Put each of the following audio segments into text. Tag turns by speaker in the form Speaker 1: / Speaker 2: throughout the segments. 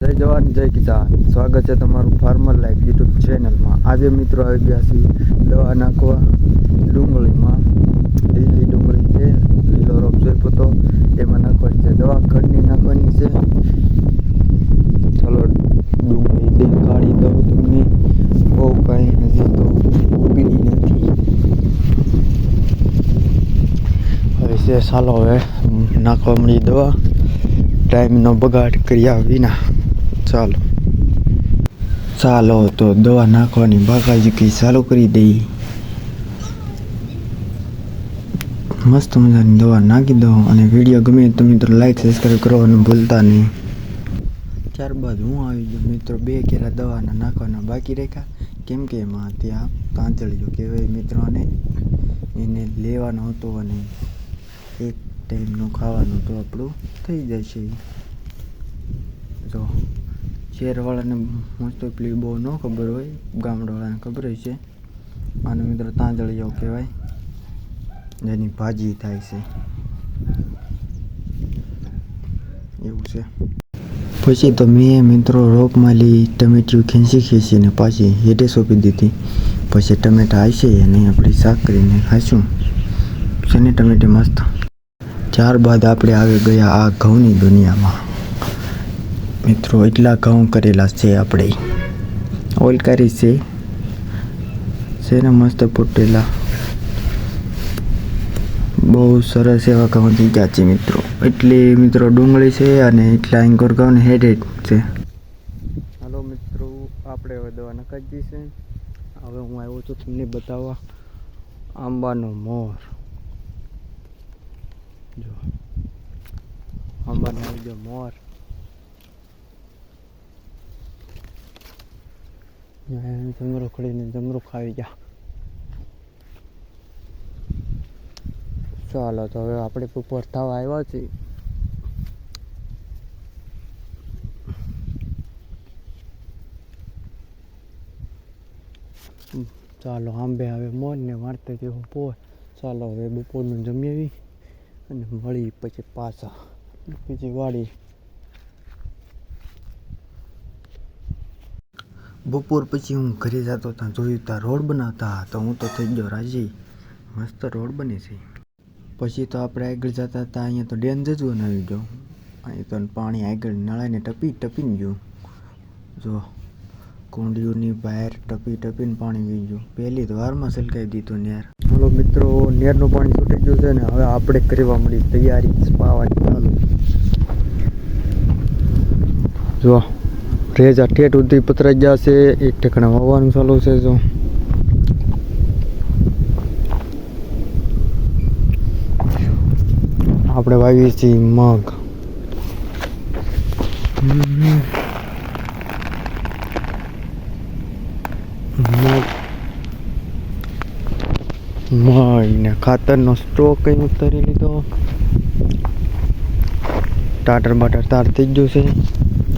Speaker 1: જય જવાન જય કિસાન, સ્વાગત છે તમારું ફાર્મર લાઈફ યુટ્યુબ ચેનલમાં। આજે મિત્રો આવી ગયા છીએ દવા નાખવા ડુંગળીમાં। લીલી ડુંગળી છે, લીલો રોપ જોઈતો હતો એમાં નાખવાની છે દવા, ખડની નાખવાની છે। ચાલો ડુંગળી દેખાડી દઉં તમને। બહુ કાંઈ હજી તો ઉગી નથી, હવે છે ચાલો હવે નાખવા મળી દવા, ટાઈમનો બગાડ કર્યા વિના। ચાલો તો દવા નાખવાની બાગાજી ચાલુ કરી દઈએ। મસ્ત મજાની દવા નાખી દો અને વિડીયો ગમે તો મિત્રો લાઈક સબસ્ક્રાઈબ કરવાનું ભૂલતા નહીં। ત્યારબાદ હું આવી ગયો મિત્રો, 2 કેરા દવાના નાખવાના બાકી રાખ્યા, કેમ કે એમાં ત્યાં તાંતળીઓ કહેવાય મિત્રોને, એને લેવાનો હતો અને એક ટાઈમનું ખાવાનું તો આપણું થઈ જશે। જો શહેરવાળાને મોસ્ટ ઓફલી બહુ ન ખબર હોય, ગામડાવાળાને ખબર હોય છે। આને મિત્રો તાંદળીઓ કહેવાય, જેની ભાજી થાય છે એવું છે। પછી તો મેં મિત્રો રોપમાંથી ટમેટી ખેંચીને પાછી હેઠે સોંપી દીધી। પછી ટમેટા આવશે અને આપણે શાક કરીને ખાઈશું છે ને ટમેટી મસ્ત। ત્યારબાદ આપણે આવી ગયા આ ઘઉંની દુનિયામાં મિત્રો। એટલા ઘઉં કરેલા છે આપણે, ઓલકારી છે ને મસ્ત ફૂટેલા, બહુ સરસ એવા ઘઉં થઈ ગયા છે મિત્રો। એટલી મિત્રો ડુંગળી છે અને એટલા એંકોર ઘઉં હેડે છે। હાલો મિત્રો, આપણે હવે દવા નખાઈ ગઈ છે। હવે હું આવ્યો છું તમને બતાવવા આંબાનો મોર। જો આંબાનો આવી ગયો મોર, જમરો ખડીને જમરો ખાવી ગયા। ચાલો તો હવે આપણે ઉપર થવા આવ્યા છીએ। ચાલો આંબે હવે મોર ને વાળતે જેવું પોર। ચાલો હવે બપોરનું જમી આવી અને મળી પછી પાછા બીજી વાડી। બપોર પછી હું ઘરે જતો ત્યાં જોયું ત્યાં રોડ બનાવતા, તો હું તો થઈ ગયો રાજી, મસ્ત રોડ બને છે। પછી તો આપણે આગળ જતા હતા, અહીંયા તો ડેન્જર જ બનાવી ગયો, અહીં તો પાણી આગળ નળાને ટપીને ગયું। જો કુંડીઓની બહાર ટપીને પાણી વી ગયું, પહેલી જ વારમાં સલકાઈ દીધું નેર। હાલો મિત્રો, નેરનું પાણી છૂટી ગયું છે ને હવે આપણે કરવા મળી તૈયારી પાવાની ચાલુ। જો રેજા ઠેઠ સુધી પતરાઈ ગયા છે, એક ઠેકાણે વાવવાનું ચાલુ છે। જો આપણે વાવીએ છીએ મગ। ને ખાતરનો સ્ટોક કઈ ઉતારી લીધો, ટાટર બાટર તાર થઈ ગયું છે।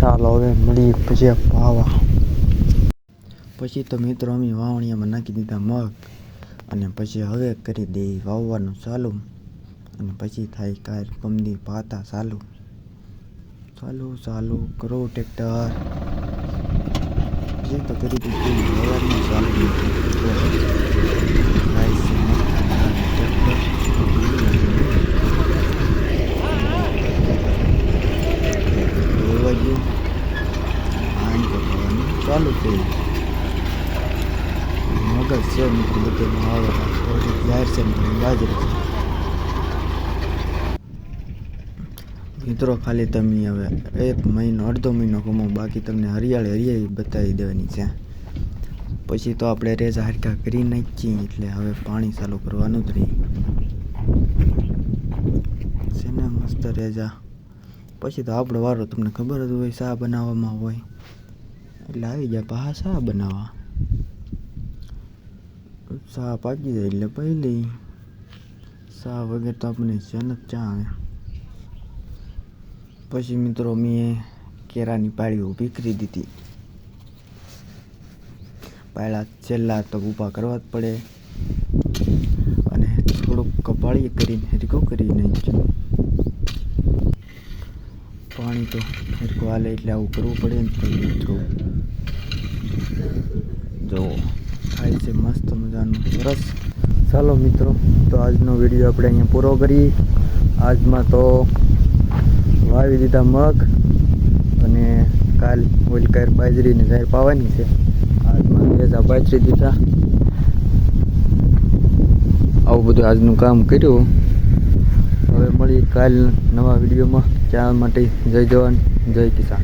Speaker 1: ચાલો હવે મળી પછી વાવા। પછી તો મિત્રો અમે વાવણીયામાં નાખી દીધા મગ અને પછી હવે કરી દઈએ વાવવાનું ચાલુ, અને પછી થાય કાલ પમદી પાતા ચાલુ કરો ટ્રેક્ટર। જે તો કરી દીધું વાવવાનું ચાલુ। ચાલુ છે મગજ છે મિત્રો, બધું આવે જાહેર છે બાજરી છે મિત્રો। ખાલી તમે હવે 1 મહિનો 1.5 મહિનો કમો, બાકી તમને હરિયાળી બતાવી દેવાની છે। પછી તો આપણે રેજા હરકા કરી નાખીએ, એટલે હવે પાણી ચાલુ કરવાનું જ રહી છે ને મસ્ત રેજા। પછી તો આપણો વારો તમને ખબર જ હોય, શા બનાવવામાં હોય એટલે આવી જાય પાછા શા બનાવવા। શા પાકી જાય એટલે પહેલી શા વગર તો આપણે જનત ચા આવે। પછી મિત્રો મેં કેરાની પાળી ઊભી કરી દીધી, પાળા છેલ્લા તો ઊભા કરવા જ પડે, અને થોડુંક કપાળી કરીને હરકો કરી નાખ્યું। પાણી તો સરખું હાલે એટલે આવું કરવું પડે ને તો મિત્રો જો થાય છે મસ્ત મજાનું સરસ. ચાલો મિત્રો, તો આજનો વિડીયો આપણે અહીંયા પૂરો કરીએ. આજમાં તો વાવી દીધા મગ અને કાલ ઓલકાર બાજરીને જાહેર પાવાની છે. આજમાં ભેજા બાજરી દીધા. આવું બધું આજનું કામ કર્યું. હવે મળીએ કાલ નવા વિડીયોમાં. ત્યાં માટે જય જવાન જય કિસાન.